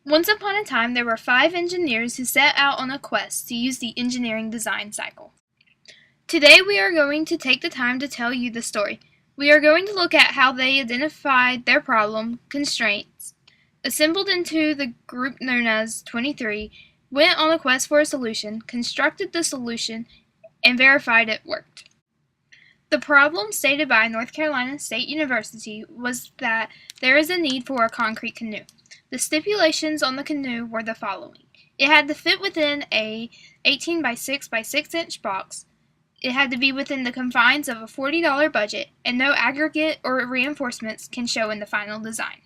Once upon a time, there were 5 engineers who set out on a quest to use the engineering design cycle. Today, we are going to take the time to tell you the story. We are going to look at how they identified their problem, constraints, assembled into the group known as 23, went on a quest for a solution, constructed the solution, and verified it worked. The problem stated by North Carolina State University was that there is a need for a concrete canoe. The stipulations on the canoe were the following. It had to fit within a 18 by 6 by 6 inch box. It had to be within the confines of a $40 budget, and no aggregate or reinforcements can show in the final design.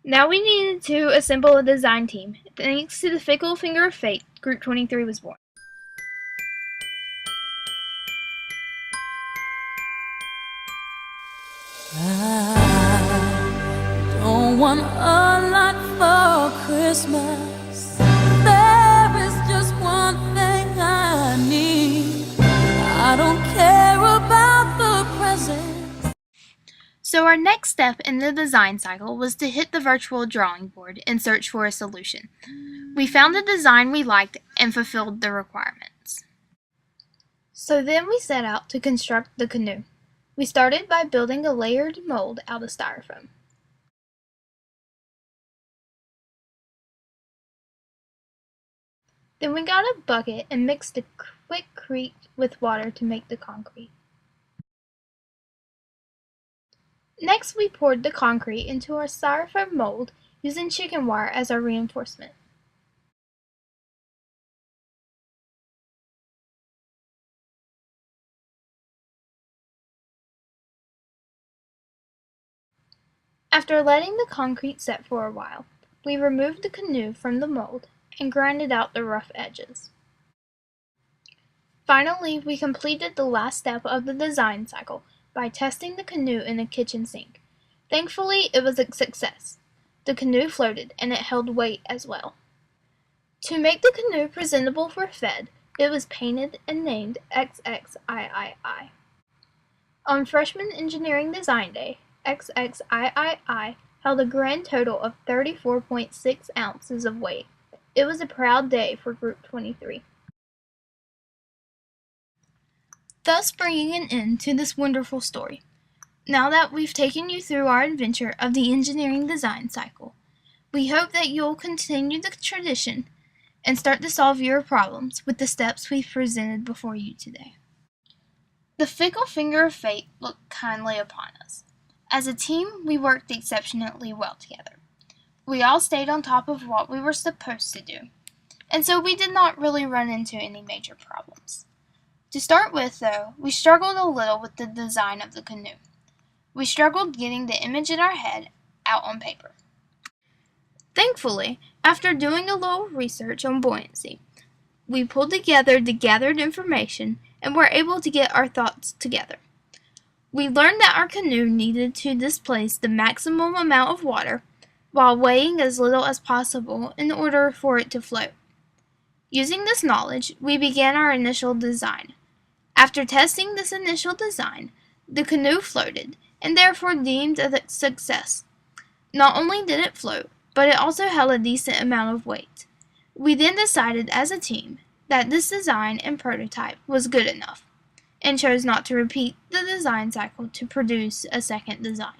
Now we needed to assemble a design team. Thanks to the fickle finger of fate, Group 23 was born. I don't want a lot for Christmas. There is just one thing I need. I don't care about the presents. So our next step in the design cycle was to hit the virtual drawing board and search for a solution. We found a design we liked and fulfilled the requirements. So then we set out to construct the canoe. We started by building a layered mold out of styrofoam. Then we got a bucket and mixed the Quikrete with water to make the concrete. Next, we poured the concrete into our styrofoam mold using chicken wire as our reinforcement. After letting the concrete set for a while, we removed the canoe from the mold and grinded out the rough edges. Finally, we completed the last step of the design cycle by testing the canoe in a kitchen sink. Thankfully, it was a success. The canoe floated, and it held weight as well. To make the canoe presentable for Fed, it was painted and named XXIII. On Freshman Engineering Design Day, XXIII held a grand total of 34.6 ounces of weight. It was a proud day for Group 23. Thus bringing an end to this wonderful story. Now that we've taken you through our adventure of the engineering design cycle, we hope that you'll continue the tradition and start to solve your problems with the steps we've presented before you today. The fickle finger of fate looked kindly upon us. As a team, we worked exceptionally well together. We all stayed on top of what we were supposed to do, and so we did not really run into any major problems. To start with, though, we struggled a little with the design of the canoe. We struggled getting the image in our head out on paper. Thankfully, after doing a little research on buoyancy, we pulled together the gathered information and were able to get our thoughts together. We learned that our canoe needed to displace the maximum amount of water while weighing as little as possible in order for it to float. Using this knowledge, we began our initial design. After testing this initial design, the canoe floated and therefore deemed a success. Not only did it float, but it also held a decent amount of weight. We then decided as a team that this design and prototype was good enough, and chose not to repeat the design cycle to produce a second design.